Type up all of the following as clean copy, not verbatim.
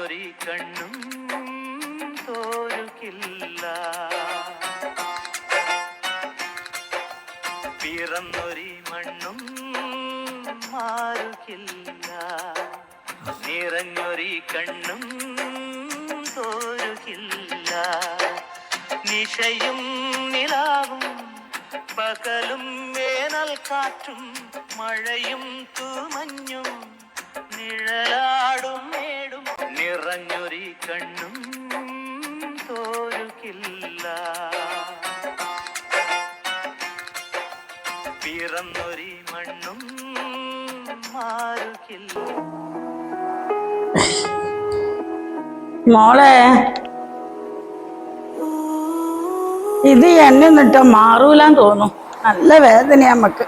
നിറഞ്ഞൊരി കണ്ണും തോരുകില്ല പിറന്നൊരി മണ്ണും മാറുകില്ല നിറഞ്ഞൊരി കണ്ണും തോരുകില്ല നിശയും നിലാവും പകലും വേനൽ കാറ്റും മഴയും തൂമഞ്ഞും നിഴലാടും മേടും നിറഞ്ഞൊരി കണ്ണും തോരുകില്ല പിറന്നൊരി മണ്ണും മാറുകില്ല. മോളെ ഇത് എന്നെ നിട്ട മാറൂലാന്ന് തോന്നും. നല്ല വേദനയാ നമ്മക്ക്.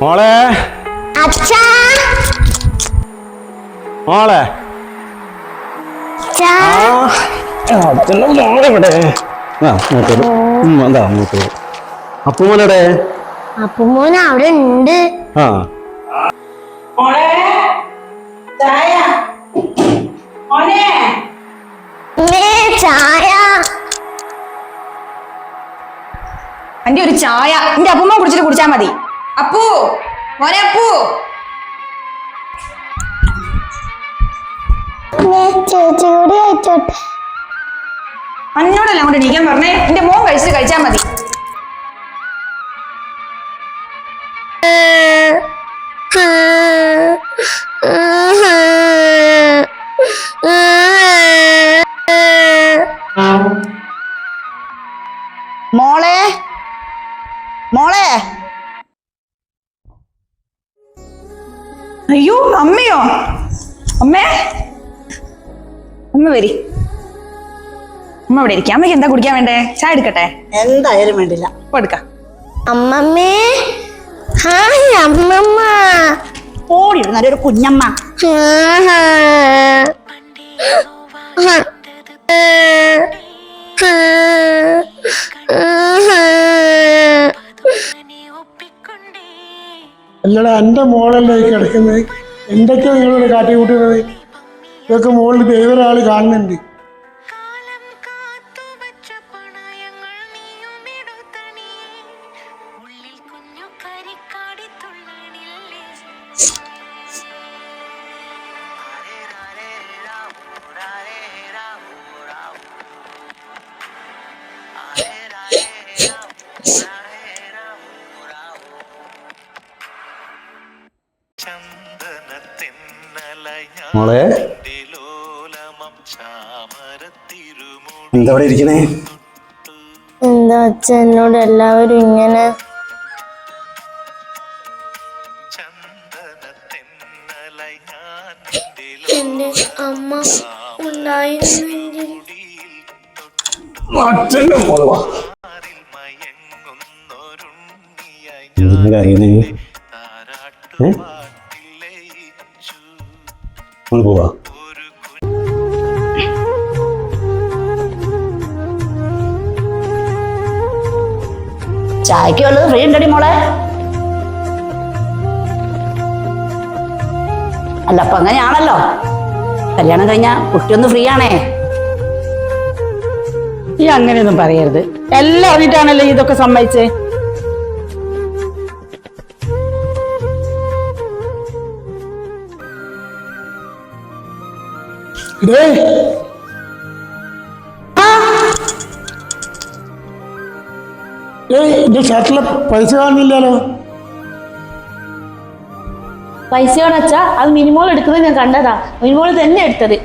മോളെ മോളെ മോളെവിടെ അപ്പുമോനടെ അപ്പുമോൻ അവിടെ ഉണ്ട്. എന്റെ ഒരു ചായ എന്റെ അപ്പുമ്മ കുടിച്ചിട്ട് കുടിച്ചാ മതി. അപ്പു മോനെ അപ്പു ചേച്ചി കൂടി കഴിച്ചോട്ടെ. അന്നോടല്ല അങ്ങോട്ട് എണീക്കാൻ പറഞ്ഞേ. എന്റെ മോൻ കഴിച്ചിട്ട് കഴിച്ചാ മതി. മോളെ മോളെ അയ്യോ അമ്മയോ അമ്മേ അമ്മ വരി. അമ്മ ഇവിടെ ഇരിക്കാം. അമ്മയ്ക്ക് എന്താ കുടിക്കാൻ വേണ്ടേ? ചായ എടുക്കട്ടെ? എന്തായാലും വേണ്ടില്ല, എടുക്കാം. അമ്മമ്മേ ഹായ് അമ്മമ്മ. ഓടി നല്ലൊരു കുഞ്ഞമ്മ. അല്ലടാ എന്റെ മോളല്ലേ കിടക്കുന്നത്. എന്തൊക്കെയാ നിങ്ങളോട് കാട്ടിക്കൂട്ടുന്നത്? ഇതൊക്കെ മോളിൽ വേറൊരാള് കാണുന്നുണ്ട്. മോളെ എന്താ ഇവിടെ ഇരിക്കണേ? എന്താ അച്ഛ എന്നോട് എല്ലാവരും ഇങ്ങനെ? എന്റെ അമ്മ ഉണ്ടായിരുന്നെങ്കിൽ. പോവാ. ചായക്ക് വല്ലതും ഫ്രീ ഉണ്ടടി മോളെ? അല്ല അപ്പൊ അങ്ങനെയാണല്ലോ, കല്യാണം കഴിഞ്ഞാ കുട്ടിയൊന്ന് ഫ്രീ ആണേ. ഈ അങ്ങനെയൊന്നും പറയരുത്. എല്ലാം അറിഞ്ഞിട്ടാണല്ലോ ഇതൊക്കെ സമ്മതിച്ചേ. എന്റെ ഷർട്ടിലെ പൈസ കാണുന്നില്ലല്ലോ. പൈസ കാണച്ചാ അത് മിനിമോൾ എടുക്കുന്നത് ഞാൻ കണ്ടതാ. മിനിമോൾ തന്നെ എടുത്തത്.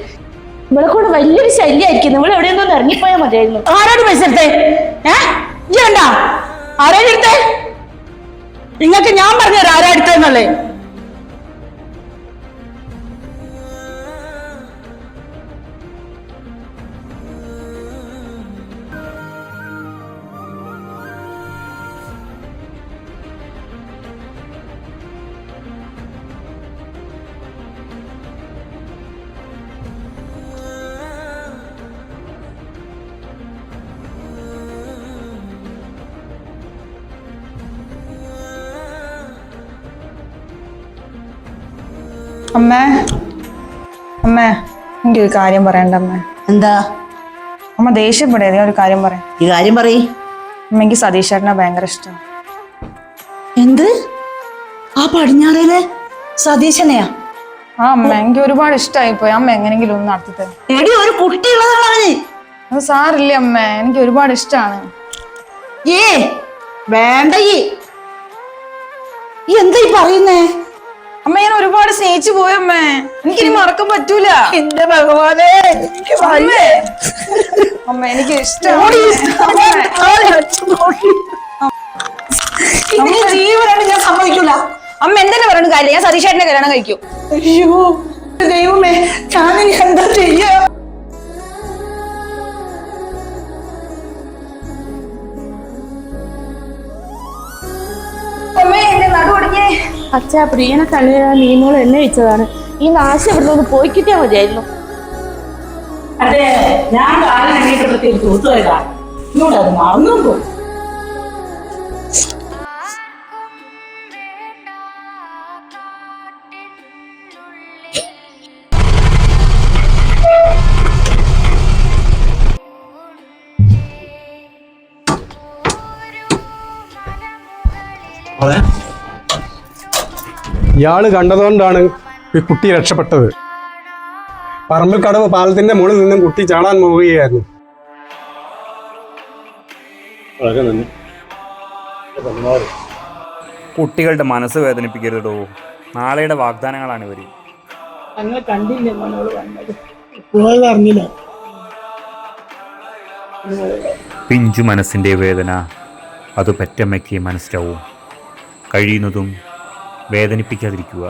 ഇവിടെ കൂടെ വലിയൊരു ശല്യമായിരിക്കുന്നു. ഇവിടെ എവിടെയൊന്നും ഇറങ്ങിപ്പോയാൽ മതിയായിരുന്നു. ആരോട് പൈസ എടുത്തേ? ഇണ്ടാ ആരാണ് എടുത്തേ? നിങ്ങൾക്ക് ഞാൻ പറഞ്ഞുതരാം ആരാ എടുത്തേന്നല്ലേ. അമ്മേ അമ്മേ എനിക്കൊരു കാര്യം പറയണ്ട അമ്മേ. എന്താ അമ്മ ദേഷ്യപ്പെടരുത്, ഞാൻ ഒരു കാര്യം പറയാം. ഈ കാര്യം പറയ്. അമ്മ എനിക്ക് സതീഷ് ചേട്ടനെ ഭയങ്കര ഇഷ്ടമാണ്. എന്ത്? ആ പടിഞ്ഞാറേലെ സതീശനെയാ? ആ അമ്മ എനിക്ക് ഒരുപാട് ഇഷ്ടമായി പോയി. അമ്മ എങ്ങനെങ്കിലും ഒന്ന് നടത്തി തരും. എടി ഒരു കുട്ടിയുള്ളതാണ് അവന്. അത് സാറില്ലേ അമ്മ, എനിക്ക് ഒരുപാട് ഇഷ്ടമാണ്. ഏ വേണ്ട ഈ എന്താ ഈ പറയുന്നേ? അമ്മ ഞാൻ ഒരുപാട് സ്നേഹിച്ചു പോയമ്മേ, എനിക്കിനി മറക്കാൻ പറ്റൂല. എന്റെ ഭഗവാനെ, അമ്മേ അമ്മ എനിക്ക് ഇഷ്ടമാണ്. ജീവനാണ് ഞാൻ സമ്മതിക്കൂല. അമ്മ എന്തെന്നെ പറയണ കാര്യം, ഞാൻ സതീഷ് ചേട്ടനെ കല്യാണം കഴിക്കും. അയ്യോ ദൈവമേ, ഞാനിനി എന്താ ചെയ്യാ? അമ്മേ എന്റെ നടു ഒടിഞ്ഞേ. അച്ഛാ പ്രിയനെ കണ്ണീരാ മീമോൾ എന്നെ വെച്ചതാണ്. ഈ നാശം ഇവിടെ നിന്ന് പോയി കിട്ടിയാൽ മതിയായിരുന്നു. അതെ, ഞാൻ കാലം എണ്ണീട്ടപ്പോഴത്തേക്ക് തൂത്തുപോയതാ. ഇങ്ങോട്ട് അത് മറന്നു പോയി. ഇയാള് കണ്ടതുകൊണ്ടാണ് ഈ കുട്ടി രക്ഷപ്പെട്ടത്. പറമ്പിൽക്കടവ് പാലത്തിന്റെ മുകളിൽ നിന്നും കുട്ടി ചാടാൻ പോവുകയായിരുന്നു. കുട്ടികളുടെ മനസ്സ് വേദനിപ്പിക്കരുതോ. നാളെയുടെ വാഗ്ദാനങ്ങളാണ് ഇവർ. പോയത് അറിഞ്ഞില്ല. പിഞ്ചു മനസ്സിൻ്റെ വേദന അത് പെറ്റമ്മയ്ക്ക് മനസ്സിലാവും. കഴിയുന്നതും വേദനിപ്പിക്കാതിരിക്കുക.